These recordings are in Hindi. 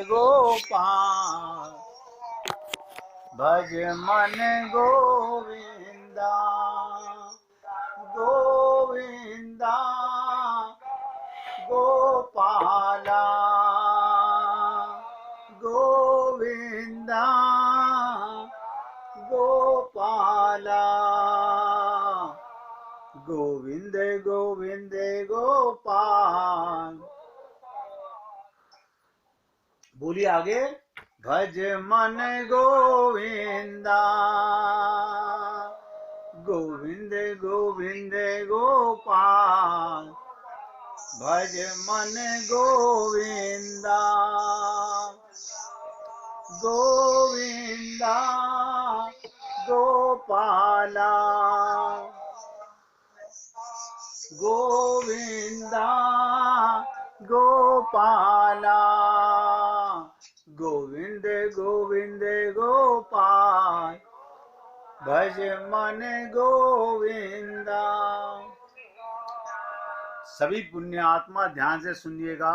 गोपाल भज मन गोविंदा गोविंदा गोपाला गोविंदा गोपाला गोविंद गोविंद गोपाल। बोलिए आगे। भज मन गोविंदा गोविंद गोविंद गोपाल भज मन गोविंदा गोविंदा गोपाला गोविंदा गोपाला गोविंद गोविंद गोपाल भज मन गोविंदा। सभी पुण्य आत्मा ध्यान से सुनिएगा।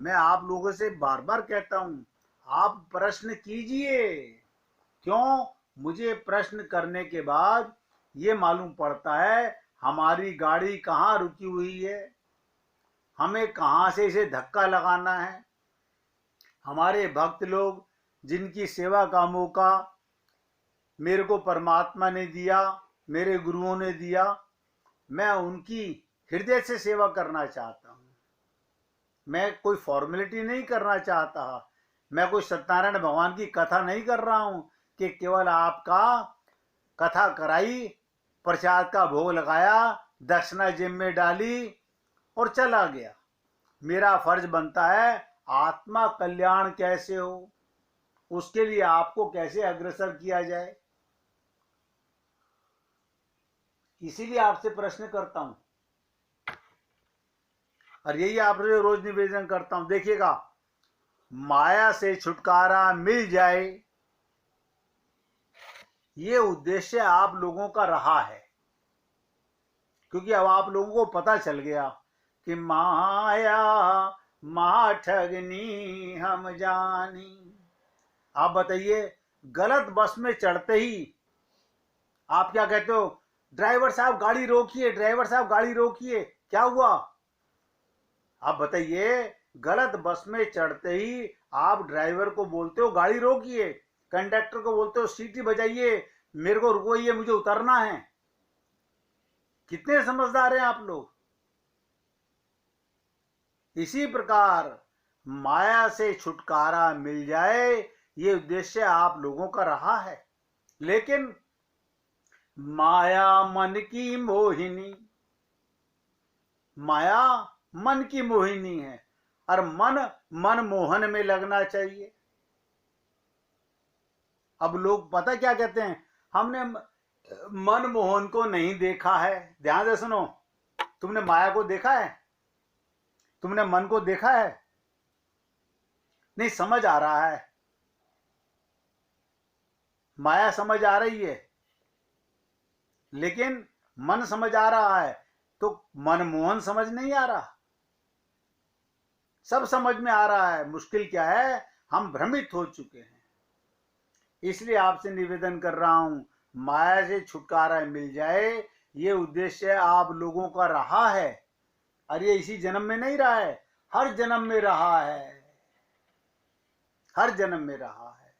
मैं आप लोगों से बार बार कहता हूं, आप प्रश्न कीजिए। क्यों? मुझे प्रश्न करने के बाद ये मालूम पड़ता है हमारी गाड़ी कहाँ रुकी हुई है, हमें कहाँ से इसे धक्का लगाना है। हमारे भक्त लोग जिनकी सेवा का मौका मेरे को परमात्मा ने दिया, मेरे गुरुओं ने दिया, मैं उनकी हृदय से सेवा करना चाहता हूँ। मैं कोई फॉर्मेलिटी नहीं करना चाहता। मैं कोई सत्यनारायण भगवान की कथा नहीं कर रहा हूँ कि केवल आपका कथा कराई, प्रसाद का भोग लगाया, दक्षिणा जेब में डाली और चला गया। मेरा फर्ज बनता है आत्मा कल्याण कैसे हो, उसके लिए आपको कैसे अग्रसर किया जाए। इसीलिए आपसे प्रश्न करता हूं और यही आपसे रोज निवेदन करता हूं। देखिएगा, माया से छुटकारा मिल जाए, ये उद्देश्य आप लोगों का रहा है। क्योंकि अब आप लोगों को पता चल गया कि माया मा ठगनी हम जानी। आप बताइए, गलत बस में चढ़ते ही आप क्या कहते हो? ड्राइवर साहब गाड़ी रोकिए, ड्राइवर साहब गाड़ी रोकिए। क्या हुआ? आप बताइए, गलत बस में चढ़ते ही आप ड्राइवर को बोलते हो गाड़ी रोकिए, कंडक्टर को बोलते हो सीटी बजाइए, मेरे को रुकोइए, मुझे उतरना है। कितने समझदार हैं आप लोग। इसी प्रकार माया से छुटकारा मिल जाए, ये उद्देश्य आप लोगों का रहा है। लेकिन माया मन की मोहिनी, माया मन की मोहिनी है और मन मोहन में लगना चाहिए। अब लोग पता क्या कहते हैं, हमने मनमोहन को नहीं देखा है। ध्यान से सुनो, तुमने माया को देखा है? तुमने मन को देखा है? नहीं समझ आ रहा है। माया समझ आ रही है लेकिन मन समझ आ रहा है, तो मनमोहन समझ नहीं आ रहा। सब समझ में आ रहा है। मुश्किल क्या है, हम भ्रमित हो चुके हैं। इसलिए आपसे निवेदन कर रहा हूं, माया से छुटकारा मिल जाए, ये उद्देश्य आप लोगों का रहा है। और ये इसी जन्म में नहीं रहा है, हर जन्म में रहा है, हर जन्म में रहा है।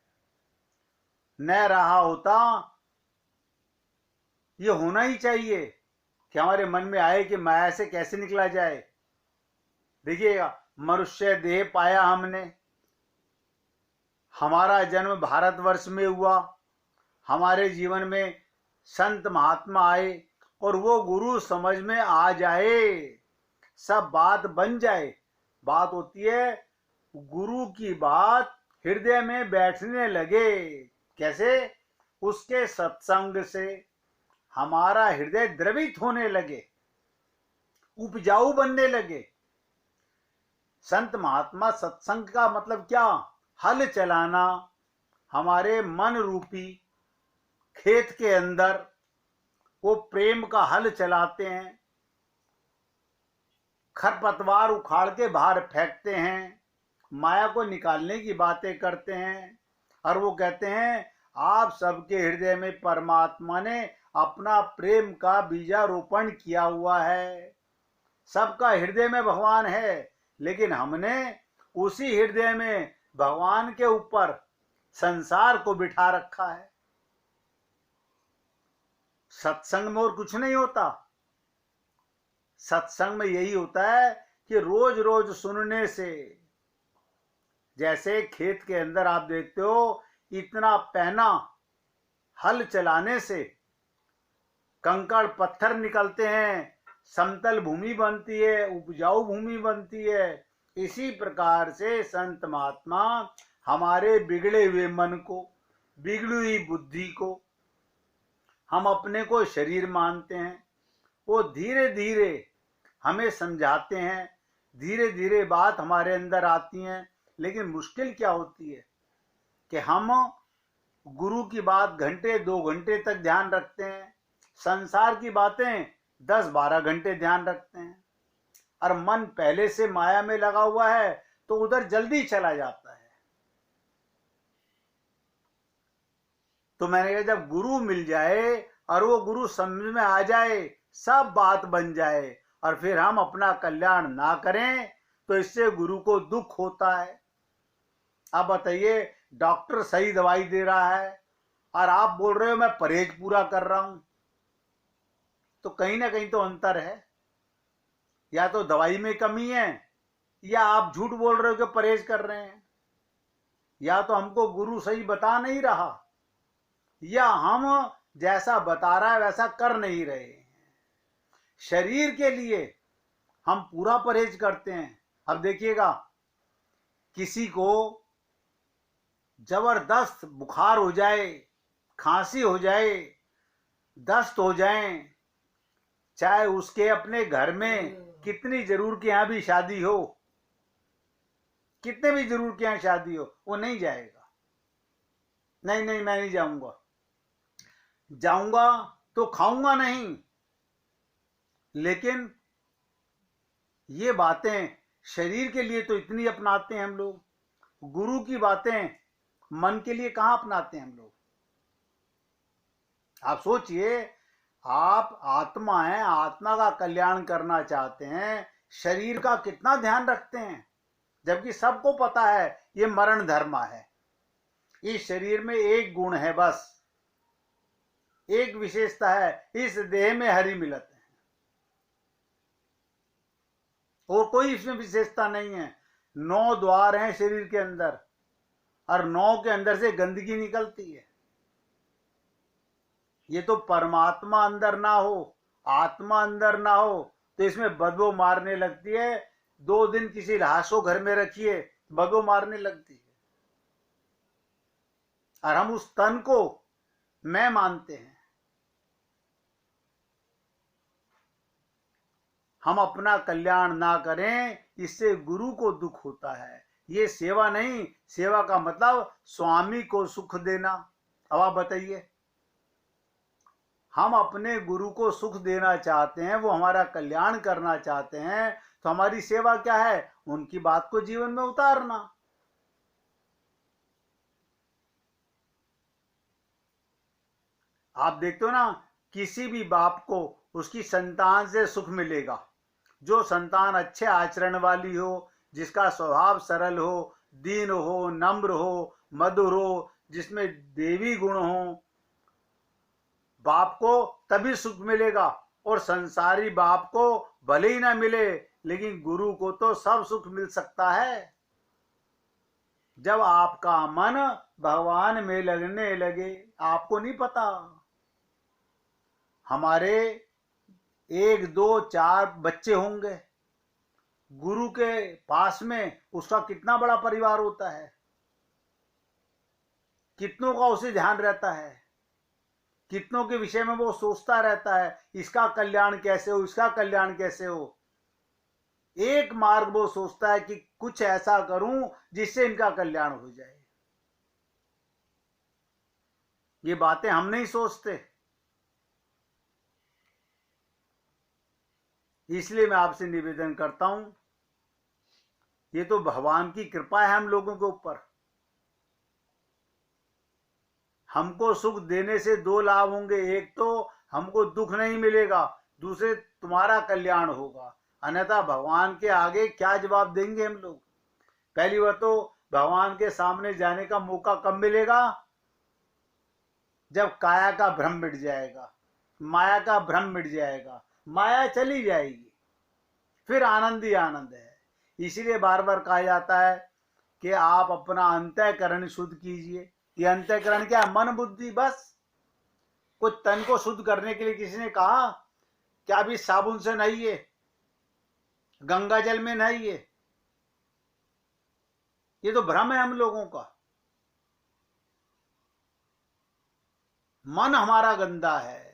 न रहा होता, ये होना ही चाहिए कि हमारे मन में आए कि माया से कैसे निकला जाए। देखिएगा, मनुष्य देह पाया हमने, हमारा जन्म भारतवर्ष में हुआ, हमारे जीवन में संत महात्मा आए और वो गुरु समझ में आ जाए, सब बात बन जाए। बात होती है गुरु की बात हृदय में बैठने लगे। कैसे? उसके सत्संग से हमारा हृदय द्रवित होने लगे, उपजाऊ बनने लगे। संत महात्मा सत्संग का मतलब क्या? हल चलाना। हमारे मन रूपी खेत के अंदर वो प्रेम का हल चलाते हैं, खरपतवार उखाड़ के बाहर फेंकते हैं माया को निकालने की बातें करते हैं और वो कहते हैं आप सबके हृदय में परमात्मा ने अपना प्रेम का बीजारोपण किया हुआ है। सबका हृदय में भगवान है, लेकिन हमने उसी हृदय में भगवान के ऊपर संसार को बिठा रखा है। सत्संग में और कुछ नहीं होता। सत्संग में यही होता है कि रोज रोज सुनने से, जैसे खेत के अंदर आप देखते हो इतना पैना हल चलाने से कंकड़ पत्थर निकलते हैं, समतल भूमि बनती है, उपजाऊ भूमि बनती है। इसी प्रकार से संत महात्मा हमारे बिगड़े हुए मन को, बिगड़ी हुई बुद्धि को, हम अपने को शरीर मानते हैं, वो धीरे धीरे हमें समझाते हैं, धीरे धीरे बात हमारे अंदर आती है। लेकिन मुश्किल क्या होती है कि हम गुरु की बात घंटे 2 घंटे तक ध्यान रखते हैं, संसार की बातें 10-12 घंटे ध्यान रखते हैं, और मन पहले से माया में लगा हुआ है तो उधर जल्दी चला जाता है। तो मैंने कहा जब गुरु मिल जाए और वो गुरु समझ में आ जाए, सब बात बन जाए, और फिर हम अपना कल्याण ना करें तो इससे गुरु को दुख होता है। आप बताइए, डॉक्टर सही दवाई दे रहा है और आप बोल रहे हो मैं परहेज पूरा कर रहा हूं, तो कहीं ना कहीं तो अंतर है। या तो दवाई में कमी है, या आप झूठ बोल रहे हो कि परहेज कर रहे हैं, या तो हमको गुरु सही बता नहीं रहा, या हम जैसा बता रहा है वैसा कर नहीं रहे। शरीर के लिए हम पूरा परहेज करते हैं। अब देखिएगा, किसी को जबरदस्त बुखार हो जाए, खांसी हो जाए, दस्त हो जाए, चाहे उसके अपने घर में कितनी जरूर के यहां भी शादी हो, कितने भी जरूर के यहां शादी हो, वो नहीं जाएगा। नहीं नहीं, मैं नहीं जाऊंगा, जाऊंगा तो खाऊंगा नहीं। लेकिन ये बातें शरीर के लिए तो इतनी अपनाते हैं हम लोग, गुरु की बातें मन के लिए कहां अपनाते हैं हम लोग। आप सोचिए, आप आत्मा हैं, आत्मा का कल्याण करना चाहते हैं, शरीर का कितना ध्यान रखते हैं, जबकि सबको पता है ये मरण धर्म है। इस शरीर में एक गुण है, बस एक विशेषता है, इस देह में हरि मिलत है, और कोई इसमें विशेषता नहीं है। 9 द्वार हैं शरीर के अंदर, और 9 के अंदर से गंदगी निकलती है। ये तो परमात्मा अंदर ना हो, आत्मा अंदर ना हो तो इसमें बदबू मारने लगती है। 2 दिन किसी रासो घर में रखिए, बदबू मारने लगती है, और हम उस तन को मैं मानते हैं। हम अपना कल्याण ना करें, इससे गुरु को दुख होता है। ये सेवा नहीं, सेवा का मतलब स्वामी को सुख देना। अब आप बताइए, हम अपने गुरु को सुख देना चाहते हैं, वो हमारा कल्याण करना चाहते हैं, तो हमारी सेवा क्या है? उनकी बात को जीवन में उतारना। आप देखते हो ना, किसी भी बाप को उसकी संतान से सुख मिलेगा। जो संतान अच्छे आचरण वाली हो, जिसका स्वभाव सरल हो, दीन हो, नम्र हो, मधुर हो, जिसमें देवी गुण हो, बाप को तभी सुख मिलेगा। और संसारी बाप को भले ही ना मिले, लेकिन गुरु को तो सब सुख मिल सकता है। जब आपका मन भगवान में लगने लगे। आपको नहीं पता, हमारे 1, 2, 4 बच्चे होंगे, गुरु के पास में उसका कितना बड़ा परिवार होता है, कितनों का उसे ध्यान रहता है, कितनों के विषय में वो सोचता रहता है, इसका कल्याण कैसे हो, इसका कल्याण कैसे हो। एक मार्ग वो सोचता है कि कुछ ऐसा करूं जिससे इनका कल्याण हो जाए। ये बातें हम नहीं सोचते। इसलिए मैं आपसे निवेदन करता हूं, ये तो भगवान की कृपा है हम लोगों के ऊपर। हमको सुख देने से दो लाभ होंगे, एक तो हमको दुख नहीं मिलेगा, दूसरे तुम्हारा कल्याण होगा। अन्यथा भगवान के आगे क्या जवाब देंगे हम लोग। पहली बात तो भगवान के सामने जाने का मौका कब मिलेगा, जब काया का भ्रम मिट जाएगा, माया का भ्रम मिट जाएगा, माया चली जाएगी, फिर आनंद ही आनंद है। इसीलिए बार बार कहा जाता है कि आप अपना अंतःकरण शुद्ध कीजिए। ये अंतःकरण क्या, मन बुद्धि बस। कुछ तन को शुद्ध करने के लिए किसी ने कहा क्या अभी साबुन से नहाइए, गंगा जल में नहाइए, ये तो भ्रम है हम लोगों का। मन हमारा गंदा है।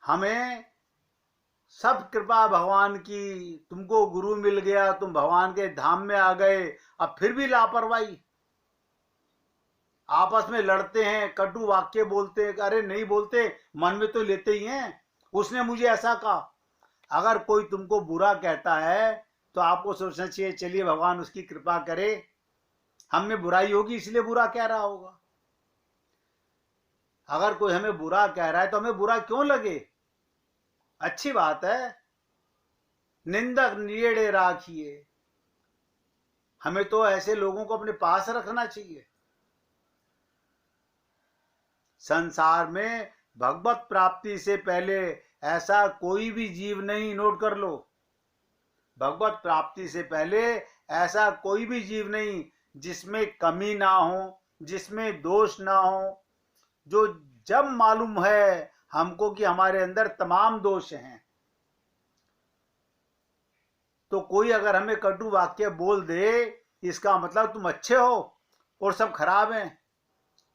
हमें सब कृपा भगवान की, तुमको गुरु मिल गया, तुम भगवान के धाम में आ गए, अब फिर भी लापरवाही। आपस में लड़ते हैं, कटु वाक्य बोलते हैं, अरे नहीं बोलते, मन में तो लेते ही हैं, उसने मुझे ऐसा कहा। अगर कोई तुमको बुरा कहता है तो आपको सोचना चाहिए चलिए भगवान उसकी कृपा करे, हम में बुराई होगी इसलिए बुरा कह रहा होगा। अगर कोई हमें बुरा कह रहा है तो हमें बुरा क्यों लगे, अच्छी बात है। निंदक नियेड़े राखिए, हमें तो ऐसे लोगों को अपने पास रखना चाहिए। संसार में भगवत प्राप्ति से पहले ऐसा कोई भी जीव नहीं, नोट कर लो, भगवत प्राप्ति से पहले ऐसा कोई भी जीव नहीं जिसमें कमी ना हो, जिसमें दोष ना हो। जो जब मालूम है हमको कि हमारे अंदर तमाम दोष हैं, तो कोई अगर हमें कटु वाक्य बोल दे इसका मतलब तुम अच्छे हो और सब खराब हैं।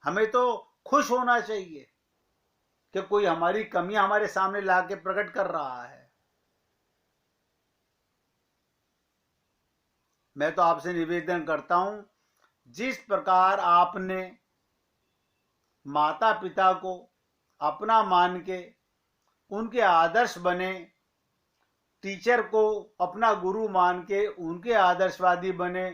हमें तो खुश होना चाहिए कि कोई हमारी कमियां हमारे सामने लाके प्रकट कर रहा है। मैं तो आपसे निवेदन करता हूं, जिस प्रकार आपने माता पिता को अपना मान के उनके आदर्श बने, टीचर को अपना गुरु मान के उनके आदर्शवादी बने,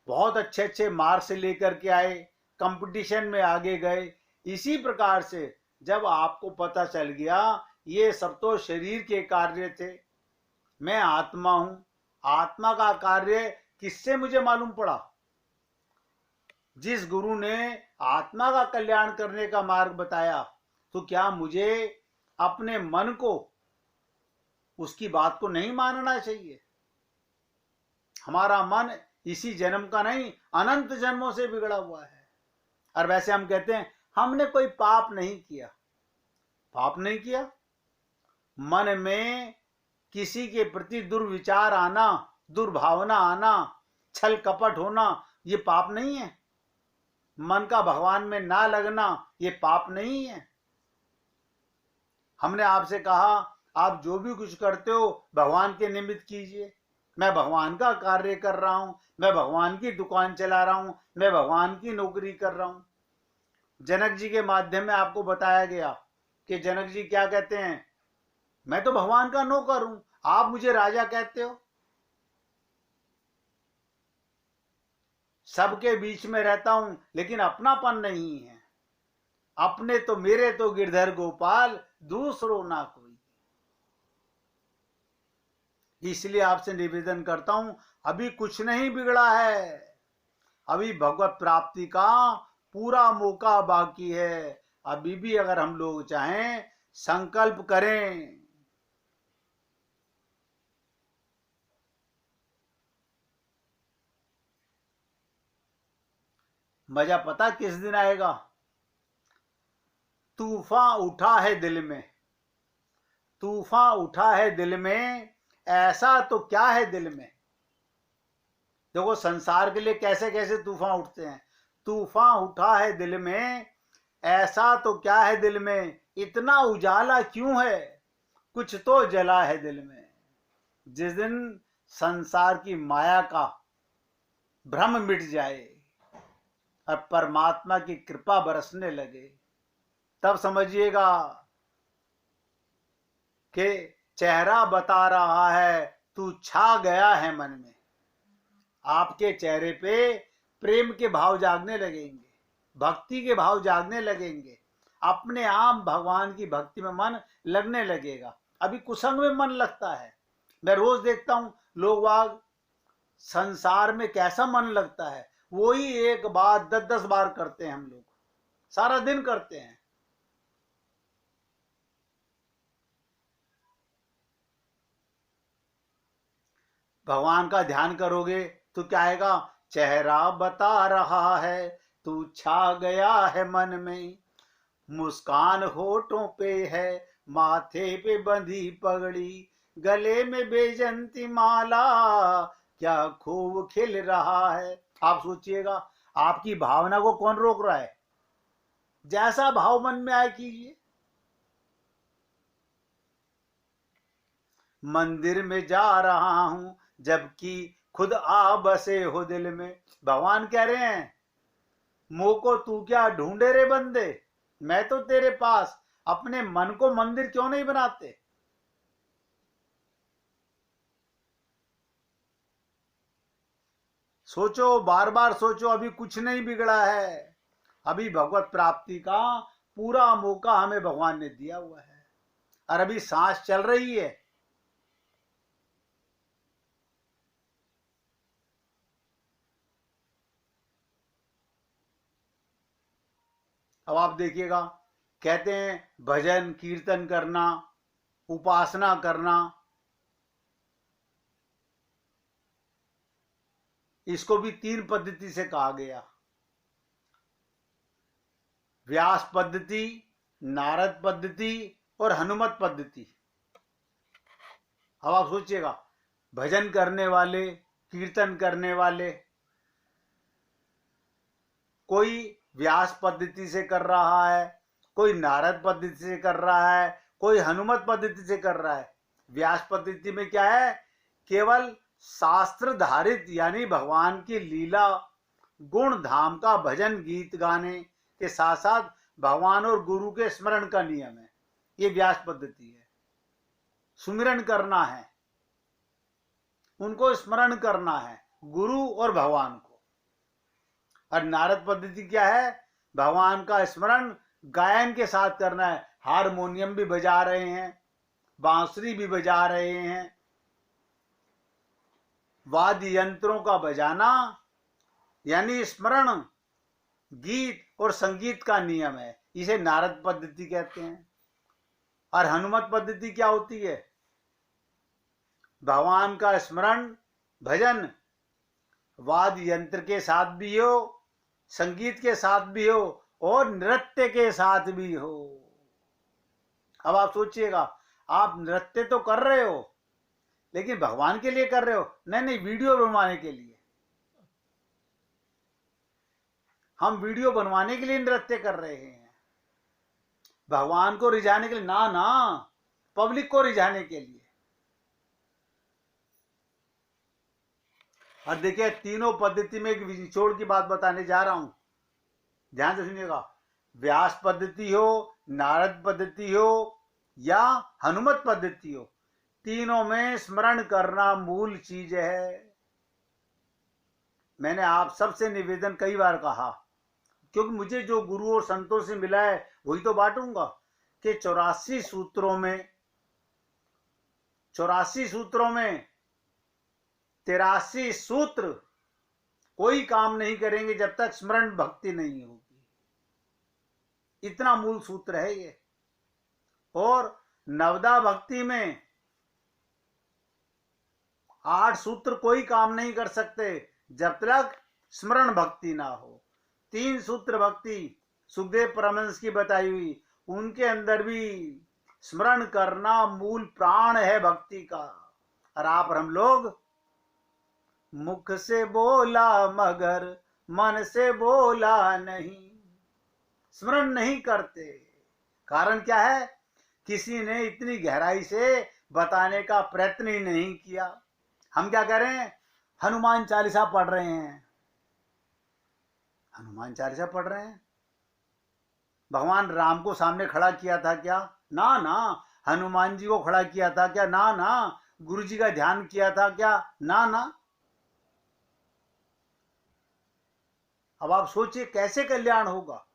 बहुत अच्छे अच्छे मार्क्स लेकर के आए, कंपटीशन में आगे गए, इसी प्रकार से जब आपको पता चल गया ये सब तो शरीर के कार्य थे, मैं आत्मा हूं, आत्मा का कार्य किससे मुझे मालूम पड़ा, जिस गुरु ने आत्मा का कल्याण करने का मार्ग बताया, तो क्या मुझे अपने मन को उसकी बात को नहीं मानना चाहिए। हमारा मन इसी जन्म का नहीं, अनंत जन्मों से बिगड़ा हुआ है। और वैसे हम कहते हैं हमने कोई पाप नहीं किया, पाप नहीं किया। मन में किसी के प्रति दुर्विचार आना, दुर्भावना आना, छल कपट होना, ये पाप नहीं है। मन का भगवान में ना लगना, ये पाप नहीं है। हमने आपसे कहा आप जो भी कुछ करते हो भगवान के निमित्त कीजिए। मैं भगवान का कार्य कर रहा हूं, मैं भगवान की दुकान चला रहा हूं, मैं भगवान की नौकरी कर रहा हूं। जनक जी के माध्यम में आपको बताया गया कि जनक जी क्या कहते हैं, मैं तो भगवान का नौकर हूं, आप मुझे राजा कहते हो। सबके बीच में रहता हूं लेकिन अपनापन नहीं है। अपने तो मेरे तो गिरधर गोपाल, दूसरों ना कोई। इसलिए आपसे निवेदन करता हूं, अभी कुछ नहीं बिगड़ा है, अभी भगवत प्राप्ति का पूरा मौका बाकी है। अभी भी अगर हम लोग चाहें संकल्प करें। मजा पता किस दिन आएगा, तूफान उठा है दिल में, तूफान उठा है दिल में, ऐसा तो क्या है दिल में। देखो संसार के लिए कैसे कैसे तूफान उठते हैं। तूफान उठा है दिल में, ऐसा तो क्या है दिल में, इतना उजाला क्यों है, कुछ तो जला है दिल में। जिस दिन संसार की माया का भ्रम मिट जाए और परमात्मा की कृपा बरसने लगे, तब समझिएगा कि चेहरा बता रहा है तू छा गया है मन में। आपके चेहरे पे प्रेम के भाव जागने लगेंगे, भक्ति के भाव जागने लगेंगे, अपने आप भगवान की भक्ति में मन लगने लगेगा। अभी कुसंग में मन लगता है। मैं रोज देखता हूं लोग वाग संसार में कैसा मन लगता है, वही एक बात 10-10 बार करते हैं हम लोग, सारा दिन करते हैं। भगवान का ध्यान करोगे तो क्या आएगा? चेहरा बता रहा है तू छा गया है मन में, मुस्कान होठों पे है, माथे पे बंधी पगड़ी, गले में बेजंती माला, क्या खूब खिल रहा है। आप सोचिएगा, आपकी भावना को कौन रोक रहा है? जैसा भाव मन में आए कीजिए। मंदिर में जा रहा हूं जबकि खुद आ बसे हो दिल में। भगवान कह रहे हैं मुंह को तू क्या ढूंढे रे बंदे, मैं तो तेरे पास, अपने मन को मंदिर क्यों नहीं बनाते? सोचो, बार बार सोचो, अभी कुछ नहीं बिगड़ा है। अभी भगवत प्राप्ति का पूरा मौका हमें भगवान ने दिया हुआ है और अभी सांस चल रही है। अब आप देखिएगा, कहते हैं भजन कीर्तन करना, उपासना करना, इसको भी 3 पद्धति से कहा गया। व्यास पद्धति, नारद पद्धति और हनुमत पद्धति। अब आप सोचिएगा, भजन करने वाले, कीर्तन करने वाले, कोई व्यास पद्धति से कर रहा है, कोई नारद पद्धति से कर रहा है, कोई हनुमत पद्धति से कर रहा है। व्यास पद्धति में क्या है? केवल शास्त्र धारित यानी भगवान की लीला गुण धाम का भजन गीत गाने के साथ साथ भगवान और गुरु के स्मरण का नियम है। ये व्यास पद्धति है। सुमिरन करना है, उनको स्मरण करना है, गुरु और भगवान को। और नारद पद्धति क्या है? भगवान का स्मरण गायन के साथ करना है। हारमोनियम भी बजा रहे हैं, बांसुरी भी बजा रहे हैं, वाद्य यंत्रों का बजाना यानी स्मरण गीत और संगीत का नियम है। इसे नारद पद्धति कहते हैं। और हनुमत पद्धति क्या होती है? भगवान का स्मरण भजन वाद्य यंत्र के साथ भी हो, संगीत के साथ भी हो और नृत्य के साथ भी हो। अब आप सोचिएगा, आप नृत्य तो कर रहे हो लेकिन भगवान के लिए कर रहे हो? नहीं, वीडियो बनवाने के लिए। हम वीडियो बनवाने के लिए नृत्य कर रहे हैं, भगवान को रिझाने के लिए ना, पब्लिक को रिझाने के लिए। और देखिए, तीनों पद्धति में एक निचोड़ की बात बताने जा रहा हूं, ध्यान से सुनिएगा। व्यास पद्धति हो, नारद पद्धति हो या हनुमत पद्धति हो, तीनों में स्मरण करना मूल चीज है। मैंने आप सबसे निवेदन कई बार कहा, क्योंकि मुझे जो गुरु और संतों से मिला है वही तो बांटूंगा, कि 84 सूत्रों में 83 सूत्र कोई काम नहीं करेंगे जब तक स्मरण भक्ति नहीं होगी। इतना मूल सूत्र है ये। और नवदा भक्ति में 8 सूत्र कोई काम नहीं कर सकते जब तक स्मरण भक्ति ना हो। 3 सूत्र भक्ति सुखदेव परमहंस की बताई हुई, उनके अंदर भी स्मरण करना मूल प्राण है भक्ति का। और आप और हम लोग मुख से बोला मगर मन से बोला नहीं, स्मरण नहीं करते। कारण क्या है? किसी ने इतनी गहराई से बताने का प्रयत्न ही नहीं किया। हम क्या कर रहे हैं? हनुमान चालीसा पढ़ रहे हैं, हनुमान चालीसा पढ़ रहे हैं। भगवान राम को सामने खड़ा किया था क्या? ना, हनुमान जी को खड़ा किया था क्या? ना ना। गुरु जी का ध्यान किया था क्या? ना ना। अब आप सोचिए कैसे कल्याण होगा।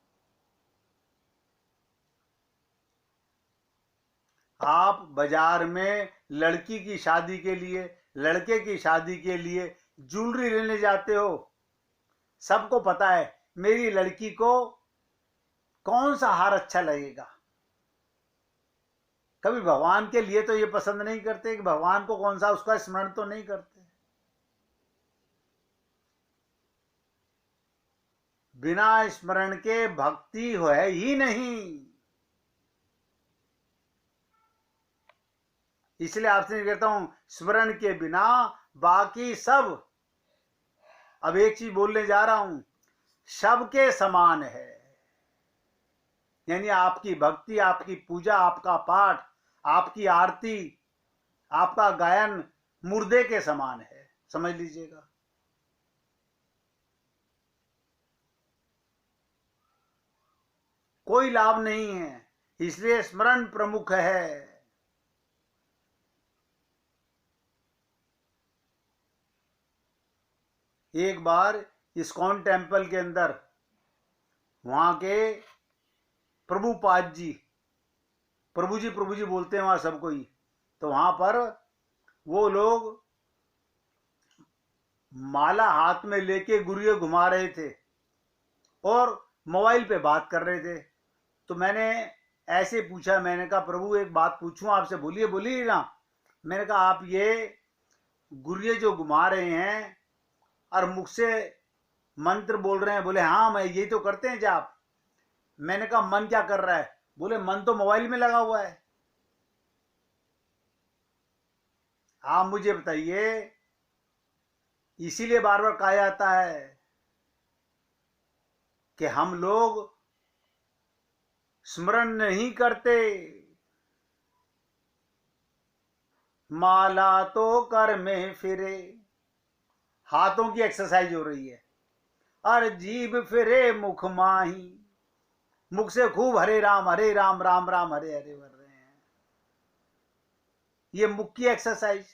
आप बाजार में लड़की की शादी के लिए, लड़के की शादी के लिए ज्वेलरी लेने जाते हो। सबको पता है मेरी लड़की को कौन सा हार अच्छा लगेगा। कभी भगवान के लिए तो ये पसंद नहीं करते कि भगवान को कौन सा, उसका स्मरण तो नहीं करते। बिना स्मरण के भक्ति है ही नहीं। इसलिए आपसे कहता हूं, स्मरण के बिना बाकी सब, अब एक चीज बोलने जा रहा हूं, सबके समान है। यानी आपकी भक्ति, आपकी पूजा, आपका पाठ, आपकी आरती, आपका गायन मुर्दे के समान है, समझ लीजिएगा। कोई लाभ नहीं है, इसलिए स्मरण प्रमुख है। एक बार इस्कॉन टेम्पल के अंदर वहां के प्रभुपाद जी, प्रभु जी बोलते हैं वहां सब कोई, तो वहां पर वो लोग माला हाथ में लेके गुरुए घुमा रहे थे और मोबाइल पे बात कर रहे थे। तो मैंने ऐसे पूछा, मैंने कहा प्रभु एक बात पूछूं आपसे? बोलिए बोलिए ना। मैंने कहा आप ये गुरुए जो घुमा रहे हैं और मुख से मंत्र बोल रहे हैं। बोले हाँ मैं यही तो करते हैं जाप। मैंने कहा मन क्या कर रहा है? बोले मन तो मोबाइल में लगा हुआ है। आप मुझे बताइए, इसीलिए बार बार कहा जाता है कि हम लोग स्मरण नहीं करते। माला तो कर में फिरे, हाथों की एक्सरसाइज हो रही है, और जीभ फिरे मुख माही, मुख से खूब हरे राम राम राम हरे हरे कर रहे हैं। ये मुख की एक्सरसाइज।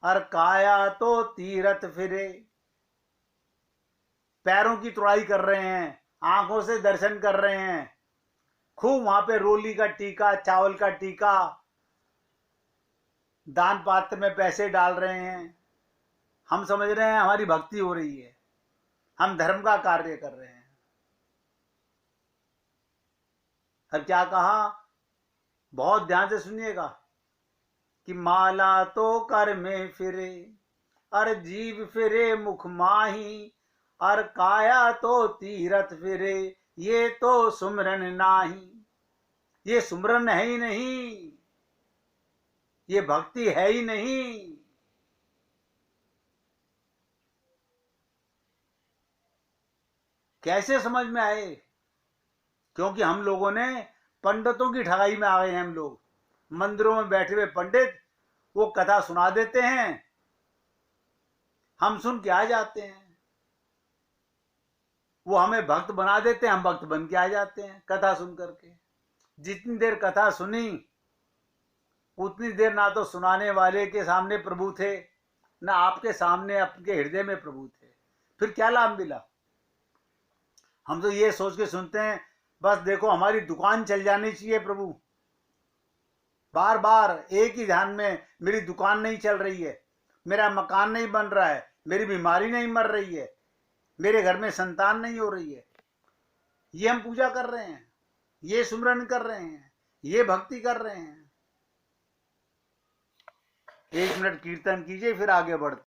और काया तो तीरथ फिरे, पैरों की तुड़ाई कर रहे हैं, आंखों से दर्शन कर रहे हैं, खूब वहां पे रोली का टीका, चावल का टीका, दान पात्र में पैसे डाल रहे हैं। हम समझ रहे हैं हमारी भक्ति हो रही है, हम धर्म का कार्य कर रहे हैं। और क्या कहा, बहुत ध्यान से सुनिएगा, कि माला तो कर में फिरे, और जीव फिरे मुख माही, और काया तो तीरथ फिरे, ये तो सुमरन नाही। ये सुमरन है ही नहीं, ये भक्ति है ही नहीं। कैसे समझ में आए? क्योंकि हम लोगों ने पंडितों की ठगाई में आ गए हैं। हम लोग मंदिरों में बैठे हुए पंडित वो कथा सुना देते हैं, हम सुन के आ जाते हैं। वो हमें भक्त बना देते हैं, हम भक्त बन के आ जाते हैं कथा सुन करके। जितनी देर कथा सुनी उतनी देर ना तो सुनाने वाले के सामने प्रभु थे, ना आपके सामने आपके हृदय में प्रभु थे। फिर क्या लाभ मिला? हम तो ये सोच के सुनते हैं बस देखो हमारी दुकान चल जानी चाहिए प्रभु। बार बार एक ही ध्यान में, मेरी दुकान नहीं चल रही है, मेरा मकान नहीं बन रहा है, मेरी बीमारी नहीं मर रही है, मेरे घर में संतान नहीं हो रही है। ये हम पूजा कर रहे हैं, ये सुमरन कर रहे हैं, ये भक्ति कर रहे हैं। 1 मिनट कीर्तन कीजिए, फिर आगे बढ़ते।